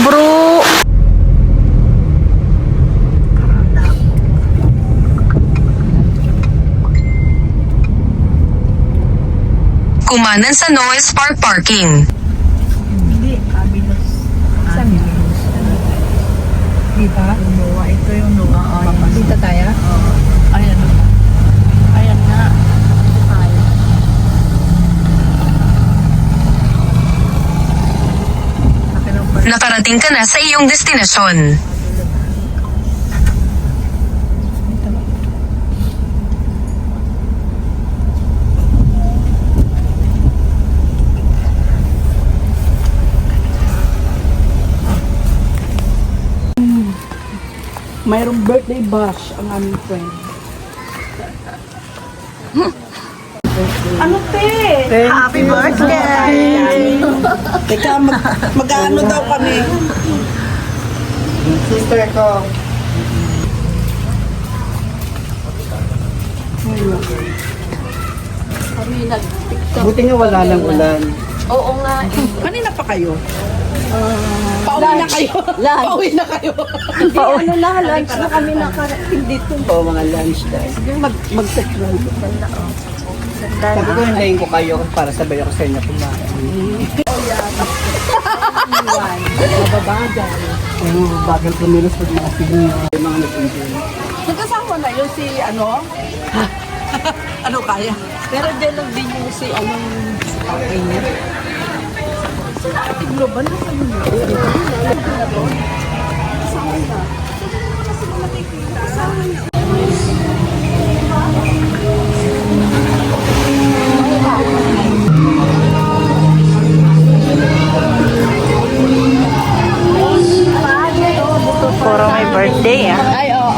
bro. Kumanan sa Noah's Park Parking. Hindi, Abilos. Saan yun? Dito? Noah. Ito yung Noah. Dito tayo? Oo. Ayan. Ayan nga. Nakarating ka na sa iyong destinasyon. Mayroong birthday bash ang aming friend. Ano te? Happy birthday! Teka, mag-ano daw kami? Sister ko. Kami nag-tiktok. Buti nga wala lang ulan. Oo nga. Kanina pa kayo? Pauwi na kayo? Lunch. Pauwi na kayo? Ano na, lunch na kami nakarating dito. O mga lunch time. Mag-subscribe ka na. Sabi ko hintayin ko kayo para sabay ako sa inyo kumain. Mababagal. Yung bagal kumilos pag mga feeling yung mga nag-enjoy. Nagkasama na yun si ano? Ano kaya? Pero din lang din yung si anong okay niya. Global na sa mundo. Puro may birthday ah. Ay, oo.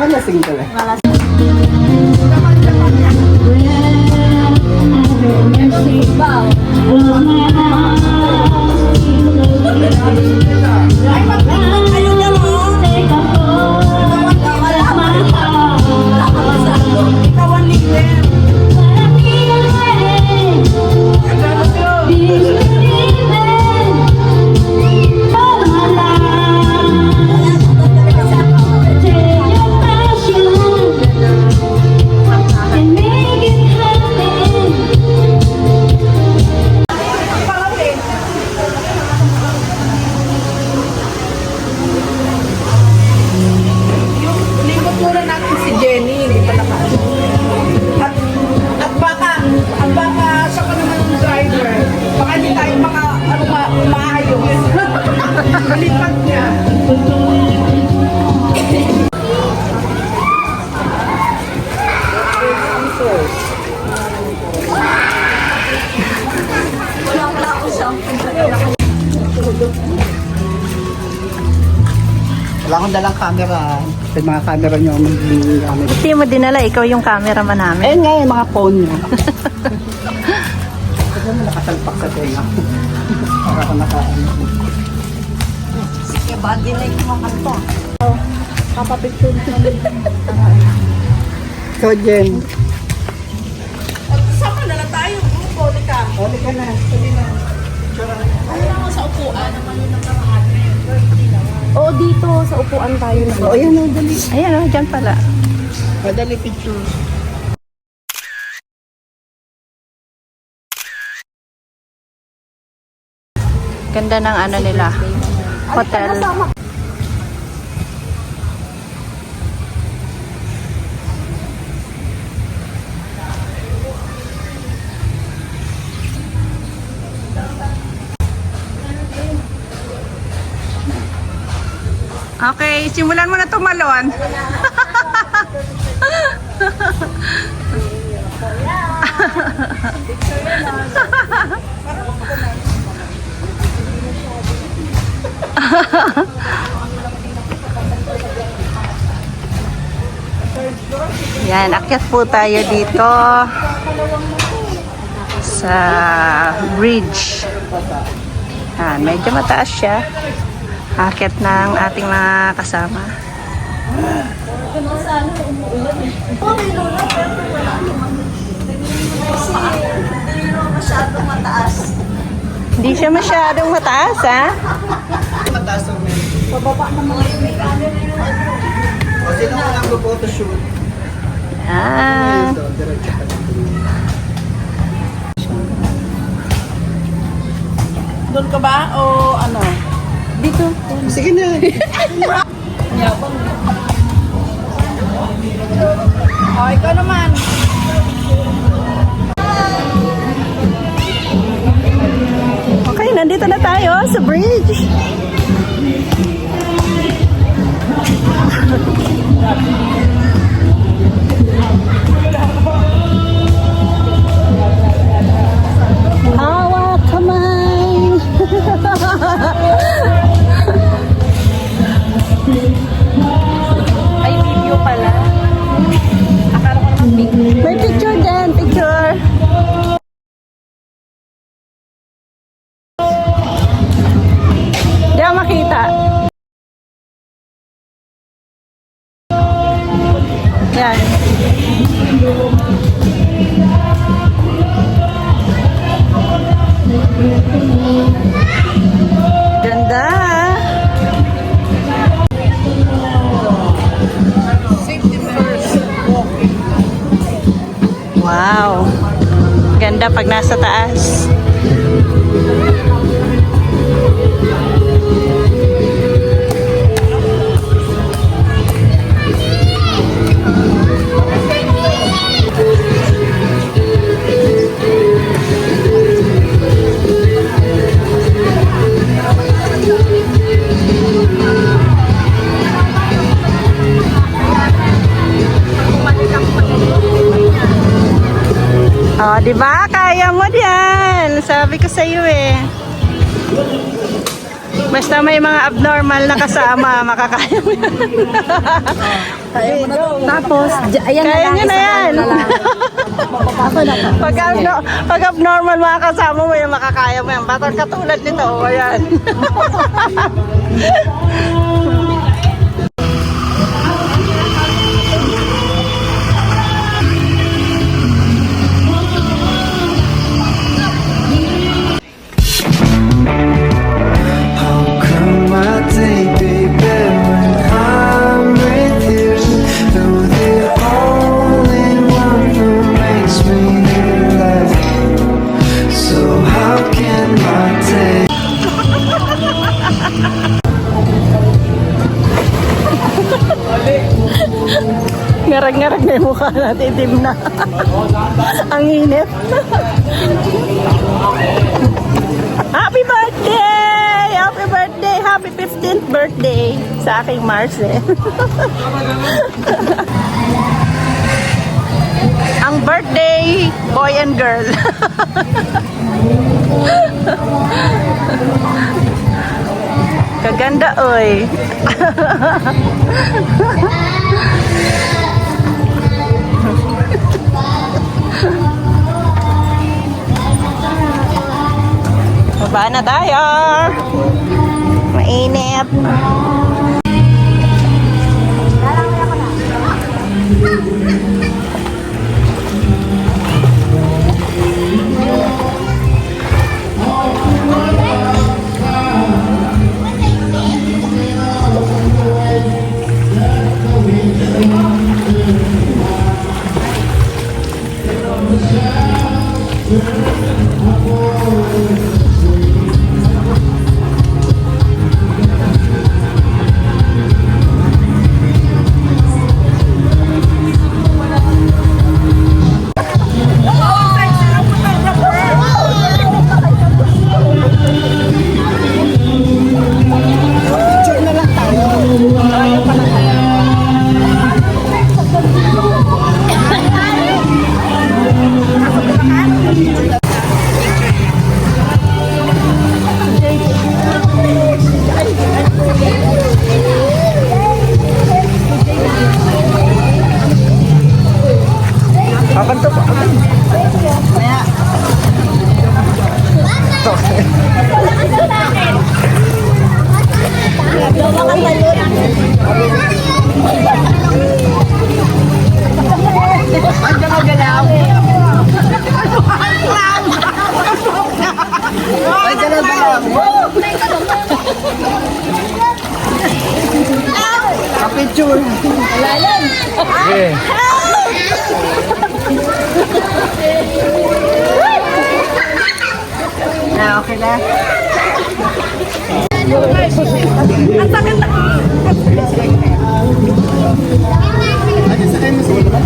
Malasing ka lang. Wala akong dalang camera. Yung mga camera nyo, mag-gamit. Hindi mo dinala, ikaw yung cameraman namin. Eh nga yung mga phone nyo. Kasi mo nakasalpak sa tenga. Para ako nakaano. Sige, badi na yung mga kanta. Kapapicture mo. So, Jen. Sama na lang tayo. Buli ka. Oli ka na. Sabi na. Ayaw mo sa upuan naman yun ang karaan. Oo, dito sa upuan tayo na. O, ayan o, dali. Ayan o, dyan pala. Madali picture. Ganda ng ano nila. Hotel. Okay, simulan mo na tumalon. Yan, akyat po tayo dito sa bridge. Medyo mataas siya. Akyat ng ating mga kasama. Hindi siya masyadong mataas, ha? Mataas ang men. Pababa naman yung may camera. O, sino mo lang photoshoot? Ah. Diretso ka lang. Doon ka ba o ano? Dito. Sige na. O, ikaw naman. Okay, nandito na tayo sa bridge. Hawak kamay. Ay, video pala. Akala ko naman video. May picture din, picture. Di ako makita. Yan. Ganda. Safety first. Walking. Wow. Ganda pag nasa taas. Oh, 'di ba? Kaya mo 'yan. Sabi ko sa iyo eh. Basta may mga abnormal na kasama, makakaya mo yan. Tapos, ayan Kaya nyo na yan. Pag abnormal mga kasama mo yan, makakaya mo yan. Batang katulad nito, o yan. Ngarag-ngarag na yung mukha natin, itim na. Ang init. Happy birthday! Happy birthday! Happy 15th birthday sa aking Marce. Ang birthday boy and girl. Ganda, oy. Baba na tayo. Mainit. Akan to. Maya. Picture. Na, okay na. Ang sakit na. Ate sa kayo masaya ba?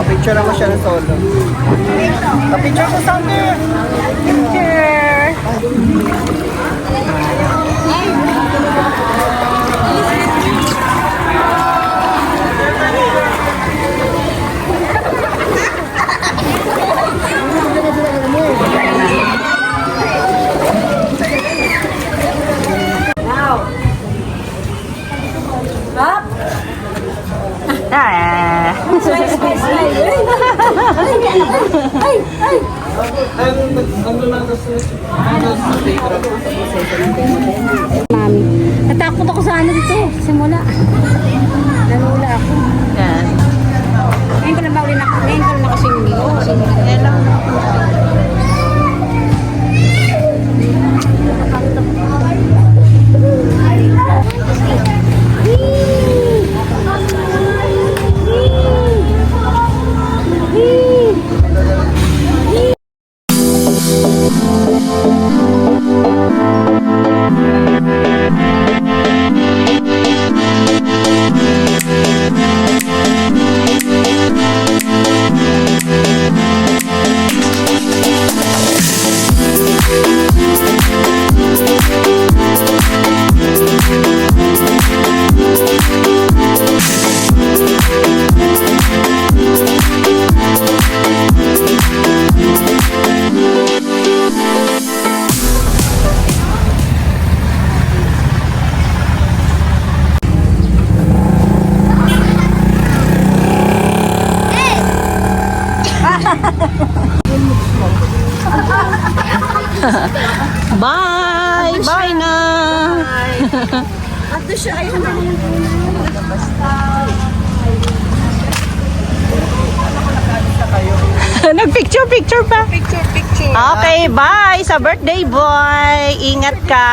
Picture ako siya ng solo. Pa-picture ko sa akin. Picture. Mami. Natakot ako sa ano dito. Simula. Nanula ako. Yan. Ngayon ko lang ba uli na, ngayon ko lang nakasingli. Yan lang. Bye! Bye na! Ato siya ay ano Nagpicture-picture pa. picture. Okay, bye sa birthday boy. Ingat ka.